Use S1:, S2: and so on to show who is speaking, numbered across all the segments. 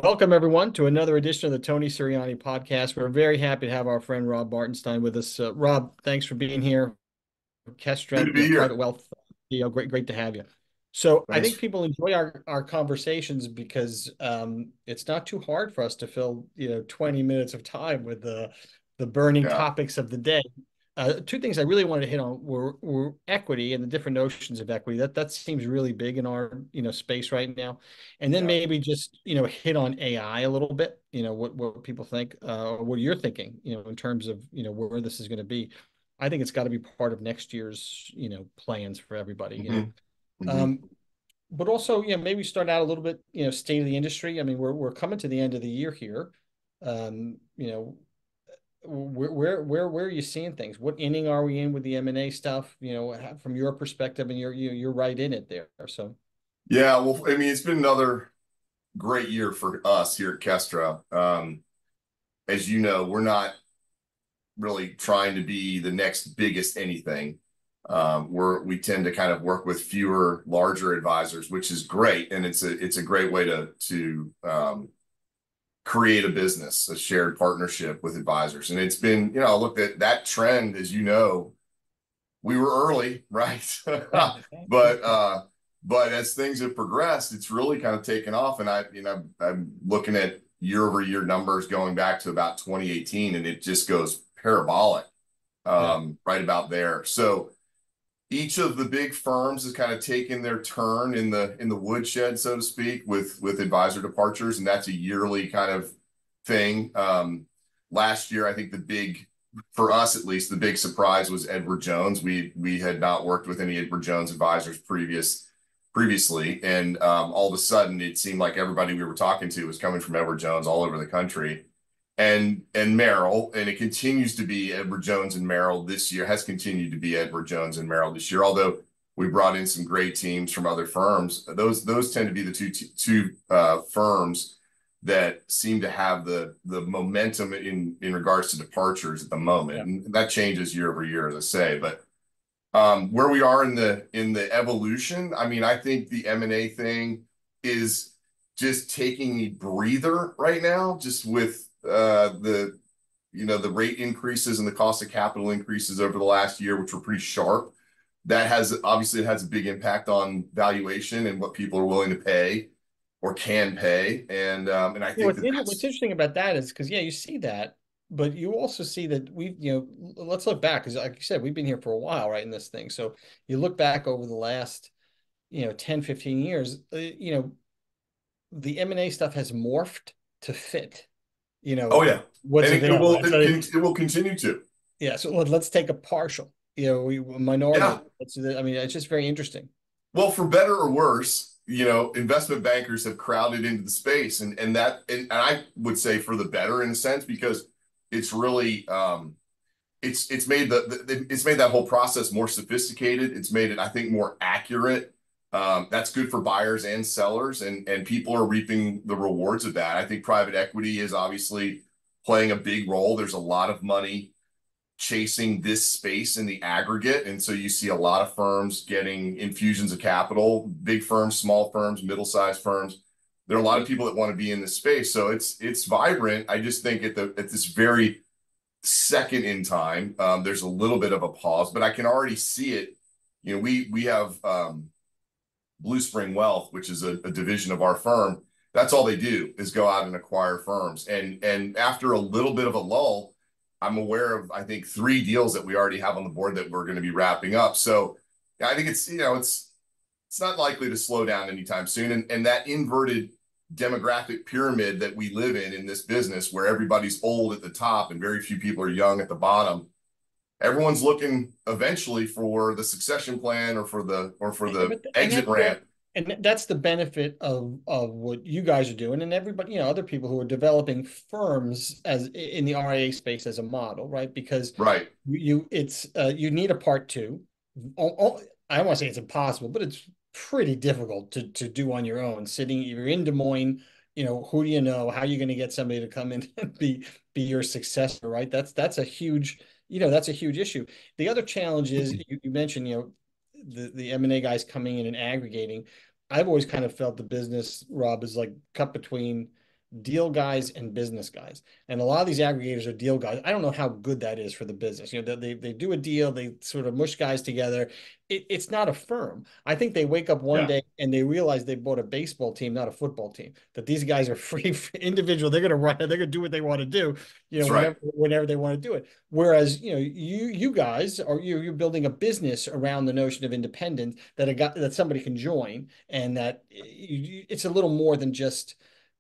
S1: Welcome, everyone, to another edition of the Tony Sirianni podcast. We're very happy to have our friend Rob Bartenstein with us. Rob, thanks for being here.
S2: Good
S1: Kestra,
S2: to be
S1: Private
S2: here.
S1: Wealth, great to have you. So I think
S2: Thanks.
S1: people enjoy our conversations because it's not too hard for us to fill 20 minutes of time with the burning
S2: Yeah,
S1: topics of the day. Two things I really wanted to hit on were equity and the different notions of equity. That seems really big in our space right now. And then
S2: yeah.
S1: maybe just hit on AI a little bit. What people think, or what you're thinking. In terms of where this is going to be. I think it's got to be part of next year's plans for everybody.
S2: hmm hmm
S1: Um, but also, maybe start out a little bit, state of the industry. I mean, we're coming to the end of the year here. Um, you know, where are you seeing things? What inning are we in with the M&A stuff? From your perspective, and you're right in it there. So
S2: Yeah, well, I mean, it's been another great year for us here at Kestra. As you know, we're not really trying to be the next biggest anything. We tend to kind of work with fewer, larger advisors, which is great, and it's a great way to create a business, a shared partnership with advisors. And it's been, look at that trend, as you know, we were early, right?
S1: yeah,
S2: But as things have progressed, it's really kind of taken off. And I'm looking at year over year numbers going back to about 2018, and it just goes parabolic,
S1: yeah.
S2: right about there. So each of the big firms has kind of taken their turn in the woodshed, so to speak, with advisor departures, and that's a yearly kind of thing. Last year, I think for us at least, the big surprise was Edward Jones. We had not worked with any Edward Jones advisors previously, and all of a sudden, it seemed like everybody we were talking to was coming from Edward Jones all over the country and Merrill, and it continues to be Edward Jones and Merrill this year, has continued to be Edward Jones and Merrill this year, although we brought in some great teams from other firms. Those tend to be the two firms that seem to have the momentum in regards to departures at the moment,
S1: Yeah.
S2: and that changes year over year, as I say. But where we are in the evolution, I mean, I think the M&A thing is just taking a breather right now, just with the rate increases and the cost of capital increases over the last year, which were pretty sharp. That has obviously it has a big impact on valuation and what people are willing to pay or can pay, and I
S1: Yeah,
S2: think
S1: what's
S2: that's
S1: interesting about that is because you see that, but you also see that let's look back because like you said, we've been here for a while, right, in this thing. So you look back over the last 10, 15 years, the M&A stuff has morphed to fit,
S2: oh yeah,
S1: what's
S2: and it
S1: available.
S2: will
S1: Right? So
S2: it will continue to.
S1: yeah, so let's take a partial, we minority.
S2: Yeah.
S1: I mean, it's just very interesting.
S2: Well, for better or worse, investment bankers have crowded into the space, and I would say for the better in a sense, because it's really it's made it's made that whole process more sophisticated. It's made it, I think, more accurate. That's good for buyers and sellers, and people are reaping the rewards of that. I think private equity is obviously playing a big role. There's a lot of money chasing this space in the aggregate. And so you see a lot of firms getting infusions of capital, big firms, small firms, middle-sized firms. There are a lot of people that want to be in this space. So it's vibrant. I just think at this very second in time, there's a little bit of a pause, but I can already see it. We have Blue Spring Wealth, which is a division of our firm. That's all they do is go out and acquire firms. And after a little bit of a lull, I'm aware of, I think, 3 deals that we already have on the board that we're going to be wrapping up. So I think it's not likely to slow down anytime soon. And that inverted demographic pyramid that we live in this business, where everybody's old at the top and very few people are young at the bottom, everyone's looking eventually for the succession plan or for the
S1: And
S2: exit ramp.
S1: that's the benefit of what you guys are doing, and everybody, other people who are developing firms as in the RIA space as a model, right? Because
S2: Right.
S1: you need a part two. I don't want to say it's impossible, but it's pretty difficult to do on your own. You're in Des Moines, who do you know? How are you going to get somebody to come in and be your successor, right? That's a huge, that's a huge issue. The other challenge is you mentioned, the M&A guys coming in and aggregating. I've always kind of felt the business, Rob, is like cut between deal guys and business guys. And a lot of these aggregators are deal guys. I don't know how good that is for the business. They do a deal, they sort of mush guys together. It's not a firm. I think they wake up one
S2: Yeah,
S1: day and they realize they bought a baseball team, not a football team. That these guys are free individual. They're going to run. They're going to do what they want to do.
S2: that's right.
S1: Whenever they want to do it. Whereas you guys are you're building a business around the notion of independence that somebody can join, and that it's a little more than just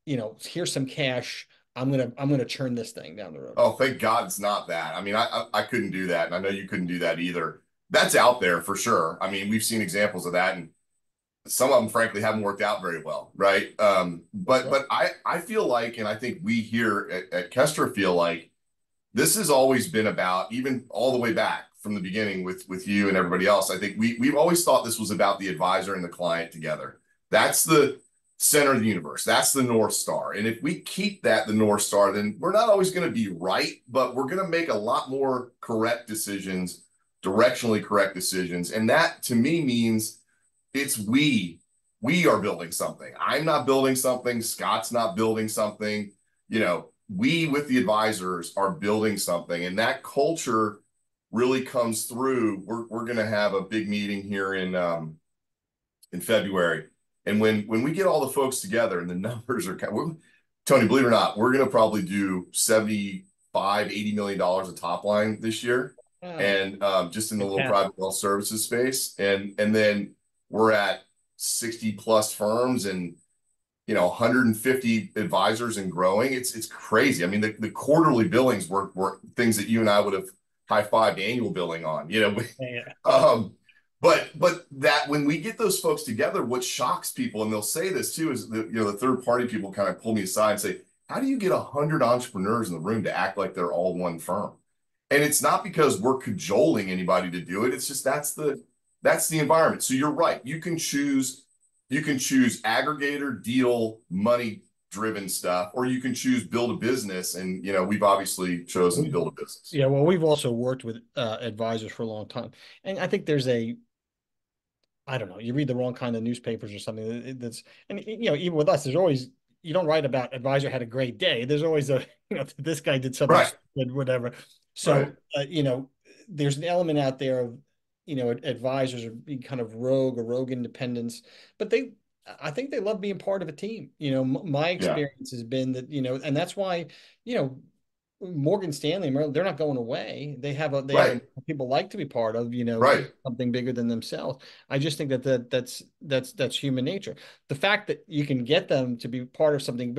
S1: here's some cash. I'm gonna churn this thing down the road.
S2: Oh, thank God it's not that. I mean, I couldn't do that, and I know you couldn't do that either. That's out there for sure. I mean, we've seen examples of that, and some of them, frankly, haven't worked out very well, right? But I feel like, and I think we here at Kestra feel like this has always been about, even all the way back from the beginning with you and everybody else. I think we've always thought this was about the advisor and the client together. That's the center of the universe. That's the North Star. And if we keep that the North Star, then we're not always going to be right, but we're going to make a lot more correct decisions, directionally correct decisions. And that to me means it's we are building something. I'm not building something. Scott's not building something. We with the advisors are building something, and that culture really comes through. We're going to have a big meeting here in February, and when we get all the folks together and the numbers are Tony, believe it or not, we're going to probably do 75-80 million dollars of top line this year,
S1: Oh,
S2: and just in the little
S1: fantastic.
S2: private wealth services space, and then we're at 60 plus firms and 150 advisors and growing. It's crazy. I mean, the quarterly billings were things that you and I would have high-fived annual billing on,
S1: Yeah.
S2: um, but that when we get those folks together, what shocks people, and they'll say this too, is the third party people kind of pull me aside and say, how do you get 100 entrepreneurs in the room to act like they're all one firm? And it's not because we're cajoling anybody to do it. It's just that's the environment. So you're right. You can choose aggregator, deal, money driven stuff, or you can choose build a business. And we've obviously chosen to build a business.
S1: Yeah, well, we've also worked with advisors for a long time, and I think I don't know, you read the wrong kind of newspapers or something that's, and even with us, there's always, you don't write about advisor had a great day. There's always this guy did something
S2: Right.
S1: stupid, whatever.
S2: Right.
S1: So, there's an element out there of, advisors are being kind of rogue independence, but I think they love being part of a team. My
S2: Yeah.
S1: experience has been that, and that's why, you know, Morgan Stanley, Merrill, they're not going away. They have a
S2: Right.
S1: people like to be part of,
S2: Right.
S1: something bigger than themselves. I just think that's human nature. The fact that you can get them to be part of something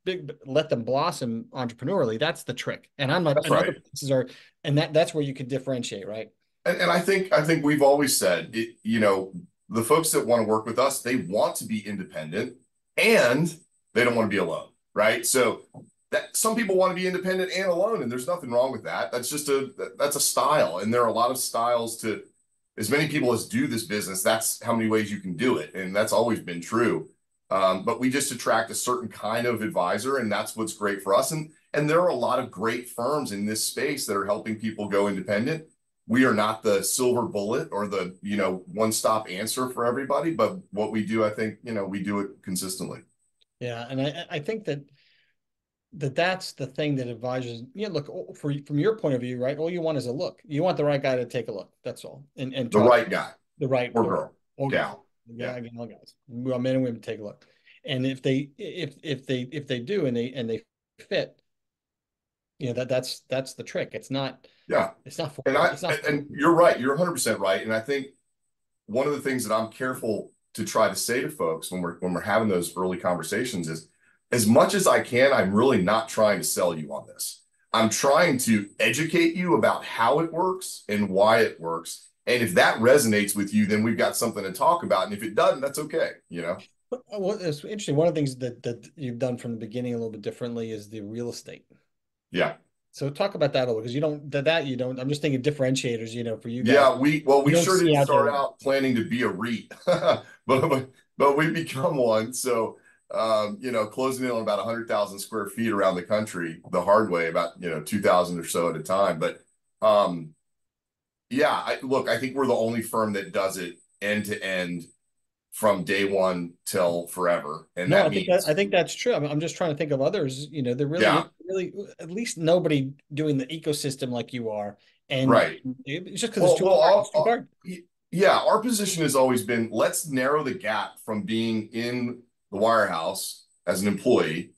S1: big, let them blossom entrepreneurially, that's the trick.
S2: That's
S1: And other
S2: right.
S1: places are, and that's where you can differentiate, right?
S2: And I think we've always said it, the folks that want to work with us, they want to be independent and they don't want to be alone. Right. So that some people want to be independent and alone, and there's nothing wrong with that. That's a style. And there are a lot of styles to as many people as do this business. That's how many ways you can do it. And that's always been true. But we just attract a certain kind of advisor, and that's what's great for us. And there are a lot of great firms in this space that are helping people go independent. We are not the silver bullet or the one-stop answer for everybody, but what we do, I think, we do it consistently.
S1: Yeah, and I think that's the thing that advisors, look, from your point of view, right? All you want is a look. You want the right guy to take a look. That's all, and
S2: The
S1: talk
S2: right guy
S1: the right
S2: or
S1: or
S2: girl,
S1: all guys.
S2: gal.
S1: Yeah,
S2: Yeah.
S1: again, all guys. We want men and women to take a look. And if they do and they fit, that's the trick.
S2: Yeah.
S1: It's not for
S2: And
S1: it's not for,
S2: and you're right. You're 100% right. And I think one of the things that I'm careful to try to say to folks when we're having those early conversations is, as much as I can, I'm really not trying to sell you on this. I'm trying to educate you about how it works and why it works. And if that resonates with you, then we've got something to talk about. And if it doesn't, that's okay.
S1: well, it's interesting. One of the things that you've done from the beginning a little bit differently is the real estate.
S2: Yeah.
S1: So talk about that a little, because you don't that you don't. I'm just thinking differentiators, for you guys.
S2: Yeah, well,
S1: You
S2: we
S1: don't
S2: sure
S1: see
S2: didn't
S1: out there.
S2: start out planning to be a REIT, but we become one. So, closing in on about 100,000 square feet around the country the hard way, about 2,000 or so at a time. But yeah, look, I think we're the only firm that does it end to end from day one till forever. And
S1: No,
S2: that
S1: I
S2: means,
S1: think that's true. I'm just trying to think of others. There really
S2: yeah,
S1: is really at least nobody doing the ecosystem like you are, and
S2: right.
S1: it's just because it's
S2: Well,
S1: too
S2: well,
S1: hard. It's too hard.
S2: yeah, our position has always been let's narrow the gap from being in the wirehouse as an employee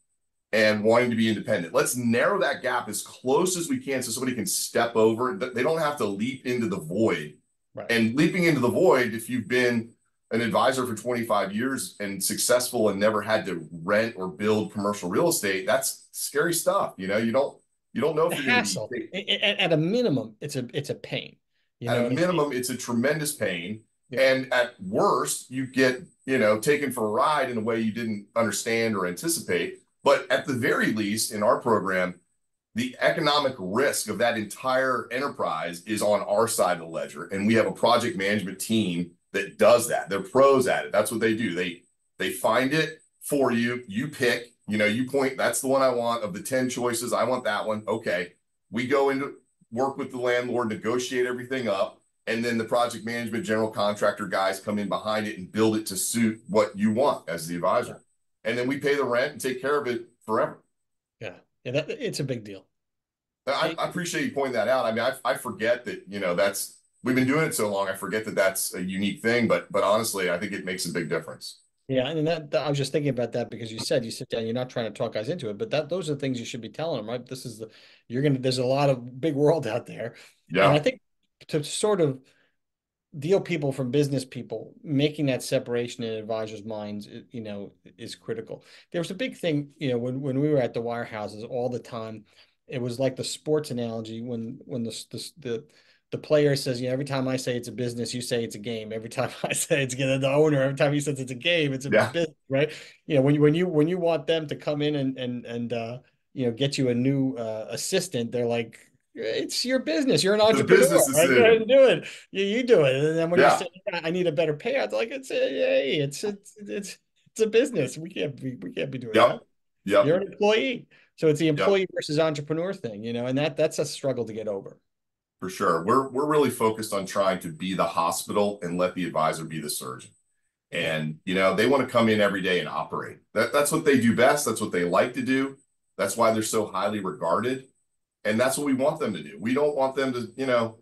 S2: and wanting to be independent. Let's narrow that gap as close as we can so somebody can step over. They don't have to leap into the void.
S1: Right.
S2: And leaping into the void, if you've been an advisor for 25 years and successful and never had to rent or build commercial real estate, that's scary stuff. You don't know
S1: A
S2: if you're going to be
S1: hassle. At a minimum, it's a pain. You
S2: at
S1: know
S2: a
S1: what I'm saying?
S2: minimum, it's a tremendous pain.
S1: Yeah.
S2: And at worst, you get, taken for a ride in a way you didn't understand or anticipate. But at the very least, in our program, the economic risk of that entire enterprise is on our side of the ledger. And we have a project management team that does that. They're pros at it. That's what they do. They find it for you. You pick, you point, that's the one I want. Of the 10 choices, I want that one. Okay. We go into work with the landlord, negotiate everything up, and then the project management general contractor guys come in behind it and build it to suit what you want as the
S1: Yeah.
S2: advisor. And then we pay the rent and take care of it forever.
S1: Yeah. Yeah. It's a big deal.
S2: I appreciate you pointing that out. I mean, I forget that, that's, we've been doing it so long. I forget that that's a unique thing, but honestly, I think it makes a big difference.
S1: Yeah, and I was just thinking about that because you said you sit down, you're not trying to talk guys into it, but those are the things you should be telling them, right? There's a lot of big world out there. And I
S2: Yeah.
S1: think to sort of deal people from business people, making that separation in advisors' minds, is critical. There was a big thing, when we were at the wirehouses all the time. It was like the sports analogy when the player says, every time I say it's a business, you say it's a game. Every time I say it's the owner, every time he says it's a game, it's a
S2: Yeah.
S1: business, right? When you want them to come in and get you a new assistant, they're like, it's your business. You're an
S2: It's a
S1: entrepreneur,
S2: business
S1: right? Go ahead
S2: decision.
S1: and do it. You do it. And then when you
S2: Yeah.
S1: say, I need a better payout, like hey, it's a business. We can't be doing
S2: Yep.
S1: that.
S2: Yep.
S1: You're an employee. So it's the
S2: Yep.
S1: employee versus entrepreneur thing, and that's a struggle to get over.
S2: For sure. We're really focused on trying to be the hospital and let the advisor be the surgeon.
S1: Yeah.
S2: And, they want to come in every day and operate. That's what they do best. That's what they like to do. That's why they're so highly regarded. And that's what we want them to do. We don't want them to,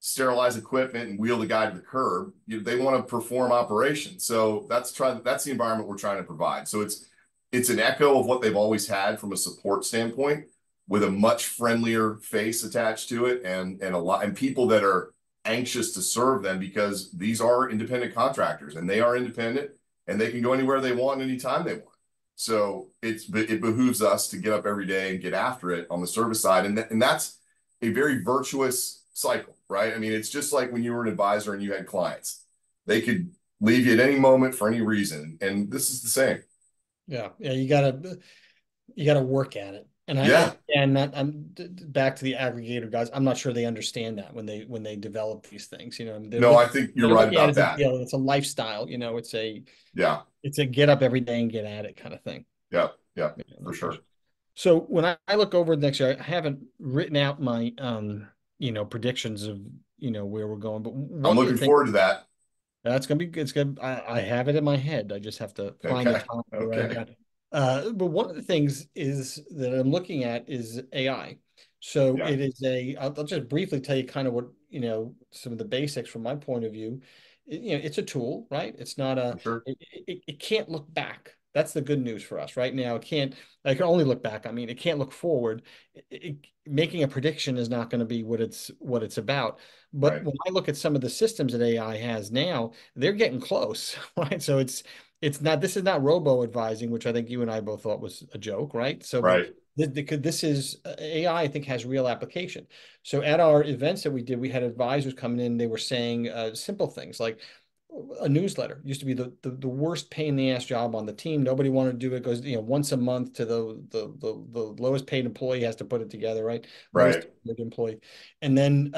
S2: sterilize equipment and wheel the guy to the curb. They want to perform operations. So that's the environment we're trying to provide. So it's an echo of what they've always had from a support standpoint, with a much friendlier face attached to it, and people that are anxious to serve them, because these are independent contractors and they are independent and they can go anywhere they want anytime they want. So it behooves us to get up every day and get after it on the service side. And that's a very virtuous cycle, right? I mean, it's just like when you were an advisor and you had clients. They could leave you at any moment for any reason. And this is the same.
S1: Yeah. Yeah. You gotta work at it.
S2: Yeah.
S1: I'm back to the aggregator guys. I'm not sure they understand that when they develop these things. They're
S2: No, I
S1: looking
S2: think you're
S1: they're
S2: right
S1: looking at it
S2: about
S1: as a
S2: that.
S1: deal. It's a lifestyle.
S2: Yeah.
S1: It's a get up every day and get at it kind of thing.
S2: Yeah. Yeah. For
S1: No
S2: sure.
S1: question. So when I look over the next year, I haven't written out my predictions of where we're going. But
S2: I'm
S1: one of the
S2: looking
S1: things
S2: forward to that.
S1: that's gonna be it's gonna I have it in my head. I just have to find the
S2: Okay.
S1: time to write it
S2: Okay.
S1: down. But one of the things is that I'm looking at is AI. So
S2: Yeah.
S1: it is I'll just briefly tell you kind of what, some of the basics from my point of view. It's a tool, right? It's not
S2: For sure.
S1: it can't look back. That's the good news for us right now. I can only look back. I mean, it can't look forward. Making a prediction is not going to be what it's about. But
S2: Right.
S1: when I look at some of the systems that AI has now, they're getting close, right? So it's not this is not robo advising, which I think you and I both thought was a joke, right? So, but
S2: Right.
S1: this is AI, I think, has real application. So at our events that we did, we had advisors coming in. They were saying simple things like a newsletter used to be the worst pain in the ass job on the team. Nobody wanted to do it. Goes, once a month to the lowest paid employee has to put it together, right? Lowest
S2: Right.
S1: paid employee. And then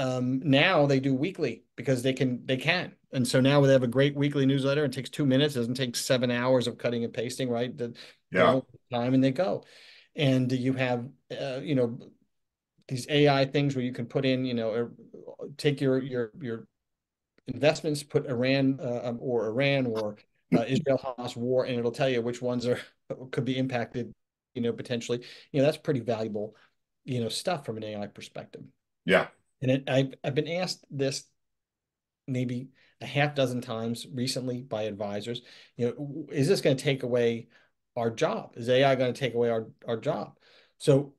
S1: now they do weekly because they can. And so now they have a great weekly newsletter. It takes 2 minutes. It doesn't take 7 hours of cutting and pasting, right? They
S2: Yeah.
S1: don't have time and they go. And you have these AI things where you can put in, take your investments, put Iran or Iran or Israel-Hamas war, and it'll tell you which ones are could be impacted, potentially. That's pretty valuable, stuff from an AI perspective.
S2: Yeah.
S1: And I've been asked this maybe a half dozen times recently by advisors. Is this going to take away our job? Is AI going to take away our job? So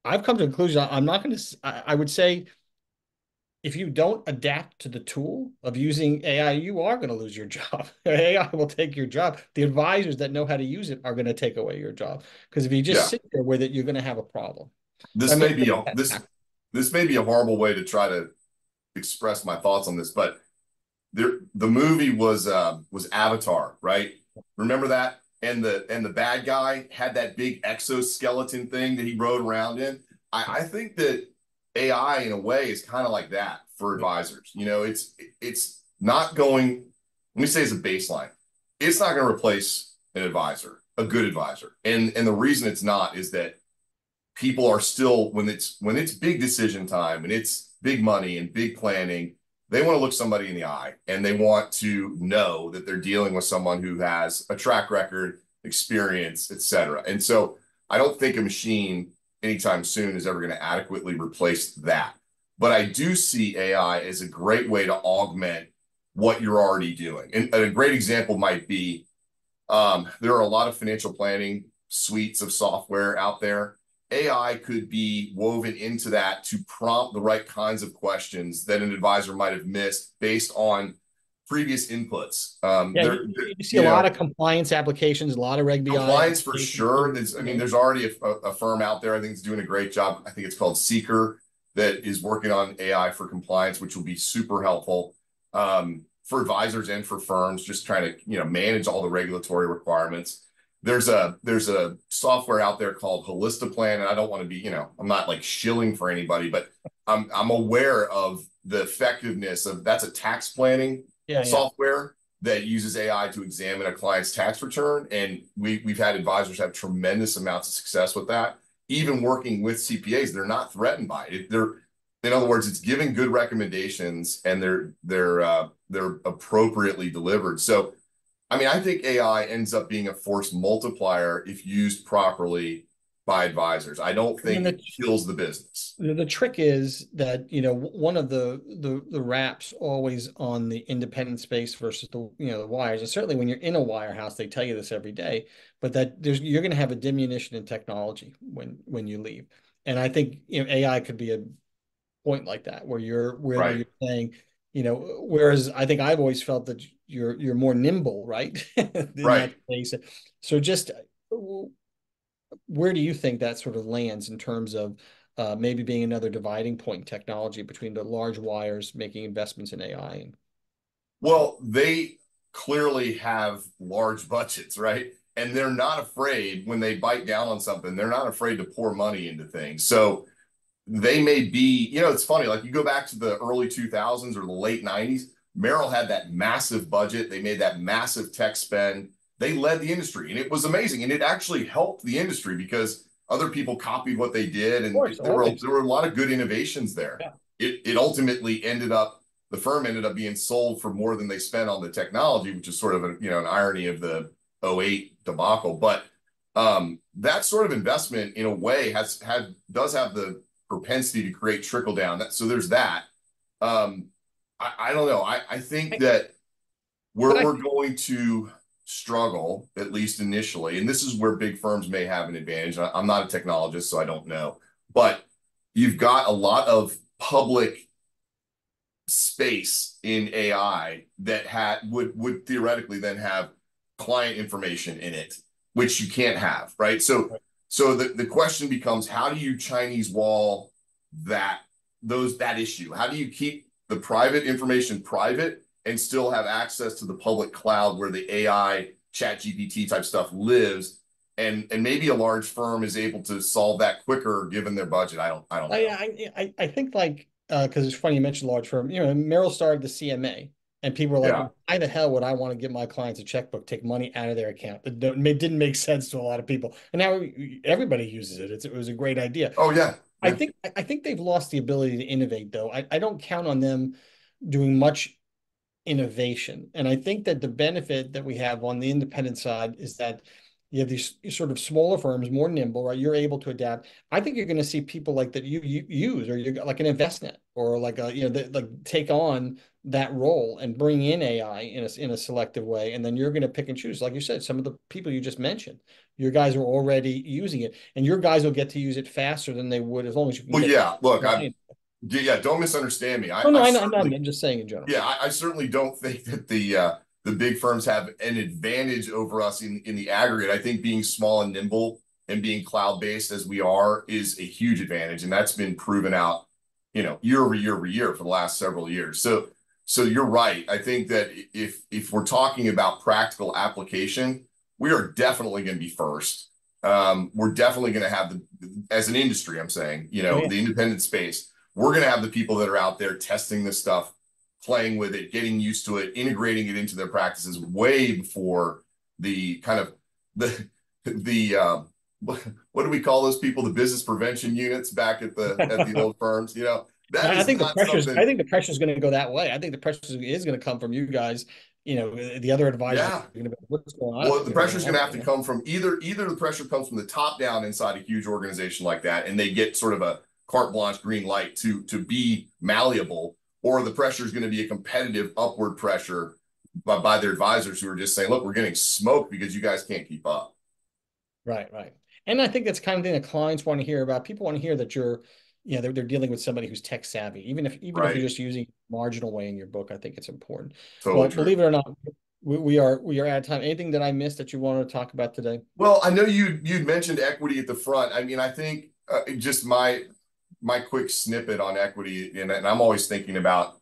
S1: I've come to the conclusion I'm not going to. I would say if you don't adapt to the tool of using AI, you are going to lose your job. AI will take your job. The advisors that know how to use it are going to take away your job. Because if you just
S2: Yeah.
S1: sit there with it, you're going to have a problem. I
S2: This
S1: mean,
S2: may be a this may be a horrible way to try to express my thoughts on this, but the movie was Avatar, right? Remember that? And the bad guy had that big exoskeleton thing that he rode around in. I think that AI in a way is kind of like that for advisors. It's not going, let me say as a baseline, it's not going to replace an advisor, a good advisor. And the reason it's not is that people are still, when it's big decision time and it's big money and big planning, they want to look somebody in the eye and they want to know that they're dealing with someone who has a track record, experience, et cetera. And so I don't think a machine anytime soon is ever going to adequately replace that. But I do see AI as a great way to augment what you're already doing. And a great example might be there are a lot of financial planning suites of software out there. AI could be woven into that to prompt the right kinds of questions that an advisor might have missed based on previous inputs.
S1: Yeah, you see a lot of compliance applications, a lot of Reg BI
S2: Compliance for
S1: applications.
S2: sure. There's already a firm out there I think is doing a great job. I think it's called Seeker that is working on AI for compliance, which will be super helpful for advisors and for firms just trying to manage all the regulatory requirements. There's a software out there called Holistiplan, and I don't want to be, I'm not like shilling for anybody, but I'm aware of the effectiveness of that's a tax planning software that uses AI to examine a client's tax return, and we've had advisors have tremendous amounts of success with that. Even working with CPAs, they're not threatened by it. In other words, it's giving good recommendations, and they're appropriately delivered. So I think AI ends up being a force multiplier if used properly by advisors. I don't think it kills the business.
S1: The trick is that, one of the wraps always on the independent space versus the wires. And certainly when you're in a wirehouse, they tell you this every day, but that you're going to have a diminution in technology when you leave. And I think, AI could be a point like that where you're saying, whereas I think I've always felt that you're more nimble, right? In
S2: right.
S1: that space. So just where do you think that sort of lands in terms of maybe being another dividing point in technology between the large wires making investments in AI?
S2: Well, they clearly have large budgets, right? And they're not afraid when they bite down on something, they're not afraid to pour money into things. So they may be, it's funny, like you go back to the early 2000s or the late 90s, Merrill had that massive budget. They made that massive tech spend. They led the industry, and it was amazing. And it actually helped the industry because other people copied what they did. And there were a lot of good innovations there.
S1: Yeah.
S2: It ultimately the firm ended up being sold for more than they spent on the technology, which is sort of an irony of the '08 debacle. But that sort of investment in a way does have the propensity to create trickle down. So there's that. I don't know. I think that we're going to struggle, at least initially. And this is where big firms may have an advantage. I'm not a technologist, so I don't know. But you've got a lot of public space in AI that would theoretically then have client information in it, which you can't have, right? So the question becomes, how do you Chinese wall that issue? How do you keep the private information private and still have access to the public cloud where the AI chat GPT type stuff lives? And maybe a large firm is able to solve that quicker given their budget. I don't know.
S1: I think because it's funny you mentioned large firm. Merrill started the CMA, and people were like, why the hell would I want to give my clients a checkbook, take money out of their account? It didn't make sense to a lot of people. And now everybody uses it. It was a great idea.
S2: Oh, yeah.
S1: I think they've lost the ability to innovate, though. I don't count on them doing much innovation. And I think that the benefit that we have on the independent side is that you have these sort of smaller firms, more nimble, right? You're able to adapt. I think you're going to see people like that you use, or you're like an InvestNet, or like a, like take on that role and bring in AI in a selective way. And then you're going to pick and choose. Like you said, some of the people you just mentioned, your guys are already using it, and your guys will get to use it faster than they would as long as you can
S2: Well,
S1: get.
S2: yeah, look, don't misunderstand me.
S1: Oh no,
S2: I
S1: I know, I'm
S2: certainly,
S1: just saying in general.
S2: yeah, I certainly don't think that the big firms have an advantage over us in the aggregate. I think being small and nimble and being cloud based as we are is a huge advantage, and that's been proven out, year over year for the last several years. So you're right. I think that if we're talking about practical application, we are definitely going to be first. We're definitely going to have as an industry, I'm saying,
S1: Oh yeah.
S2: the independent space, we're going to have the people that are out there testing this stuff, playing with it, getting used to it, integrating it into their practices way before the kind of the what do we call those people? The business prevention units back at the old firms. That
S1: I
S2: is
S1: think the
S2: not
S1: pressure's I
S2: something.
S1: think the pressure's going to go that way. I think the pressure is going to come from you guys. The other advisors are
S2: Yeah.
S1: going to be, what's going
S2: Well, the pressure is going to have to
S1: on?
S2: come from either the pressure comes from the top down inside a huge organization like that, and they get sort of a carte blanche green light to be malleable, or the pressure is going to be a competitive upward pressure by their advisors who are just saying, look, we're getting smoked because you guys can't keep up.
S1: Right, right. And I think that's kind of thing that clients want to hear about. People want to hear that they're dealing with somebody who's tech savvy, even if you're
S2: Right.
S1: just using marginal way in your book. I think it's important.
S2: Totally
S1: Well,
S2: true.
S1: believe it or not, we are out of time. Anything that I missed that you wanted to talk about today?
S2: Well, I know you'd mentioned equity at the front. I mean, I think just my quick snippet on equity, and I'm always thinking about,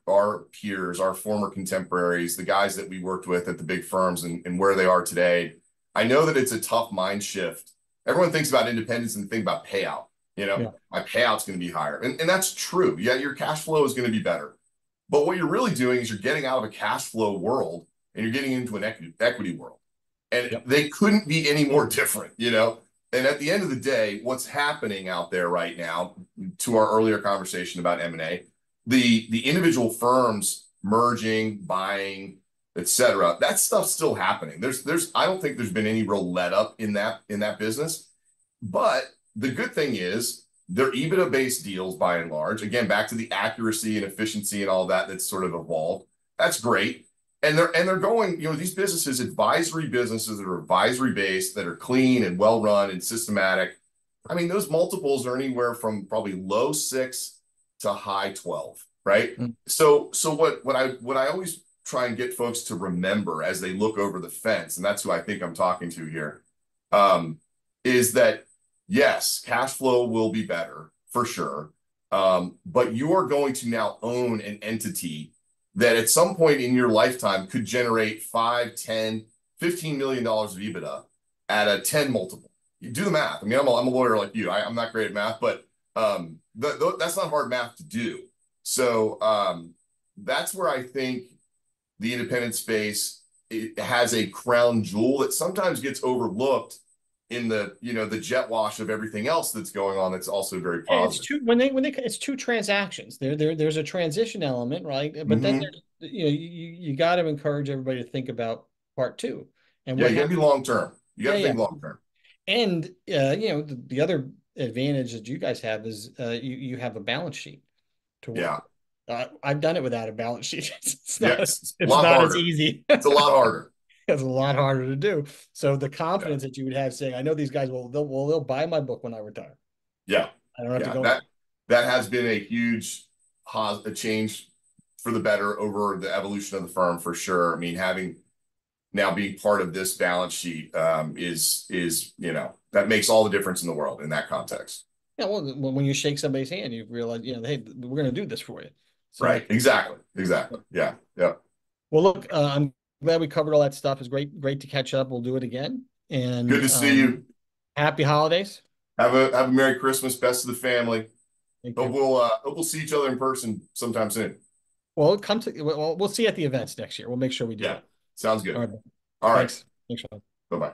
S2: our peers, our former contemporaries, the guys that we worked with at the big firms and where they are today. I know that it's a tough mind shift. Everyone thinks about independence and think about payout.
S1: Yeah.
S2: My payout's going to be higher. And that's true. Yeah, your cash flow is going to be better. But what you're really doing is you're getting out of a cash flow world and you're getting into an equity world. And
S1: Yep.
S2: they couldn't be any more different. And at the end of the day, what's happening out there right now, to our earlier conversation about M&A, the individual firms merging, buying, et cetera, that stuff's still happening. I don't think there's been any real let up in that business. But the good thing is they're EBITDA based deals by and large. Again, back to the accuracy and efficiency and all that that's sort of evolved. That's great. And they're going, these advisory businesses that are advisory based, that are clean and well run and systematic. I mean, those multiples are anywhere from probably low 6 to high 12, right?
S1: Mm.
S2: So what I always try and get folks to remember as they look over the fence, and that's who I think I'm talking to here, is that yes, cash flow will be better for sure. But you are going to now own an entity that at some point in your lifetime could generate 5, 10, $15 million of EBITDA at a 10 multiple. You do the math. I mean, I'm a lawyer like you. I'm not great at math, but that's not hard math to do. So that's where I think the independent space, it has a crown jewel that sometimes gets overlooked in the jet wash of everything else that's going on. That's also very
S1: And it's
S2: positive.
S1: it's two transactions. There's a transition element, right? But then
S2: Mm-hmm.
S1: there's you got to encourage everybody to think about part two and
S2: Yeah,
S1: what
S2: you got to be
S1: happens.
S2: long term. You got
S1: Yeah,
S2: to
S1: yeah.
S2: think long term.
S1: And the other advantage that you guys have is you have a balance sheet to work
S2: Yeah.
S1: with. I've done it without a balance sheet.
S2: Yes. A
S1: It's
S2: lot
S1: not as
S2: harder.
S1: easy.
S2: It's a lot harder.
S1: It's a lot harder to do. So the
S2: Yeah.
S1: confidence that you would have saying, I know these guys they'll buy my book when I retire.
S2: Yeah.
S1: I don't have to
S2: Yeah.
S1: go.
S2: That has been a huge a change for the better over the evolution of the firm for sure. I mean, having now being part of this balance sheet is that makes all the difference in the world in that context.
S1: Yeah, well, when you shake somebody's hand, you realize, hey, we're going to do this for you. So,
S2: Right. Exactly. Exactly. Yeah. Yeah.
S1: well, look, I'm glad we covered all that stuff. It's great to catch up. We'll do it again.
S2: Good
S1: And
S2: to see you.
S1: happy holidays.
S2: Have a Merry Christmas. Best of the family.
S1: Thank
S2: Hope
S1: you.
S2: we'll see each other in person sometime soon.
S1: Well, we'll see you at the events next year. We'll make sure we do
S2: Yeah.
S1: that.
S2: Sounds
S1: All
S2: good.
S1: right.
S2: All right.
S1: Thanks. Thanks, Sean.
S2: Bye bye.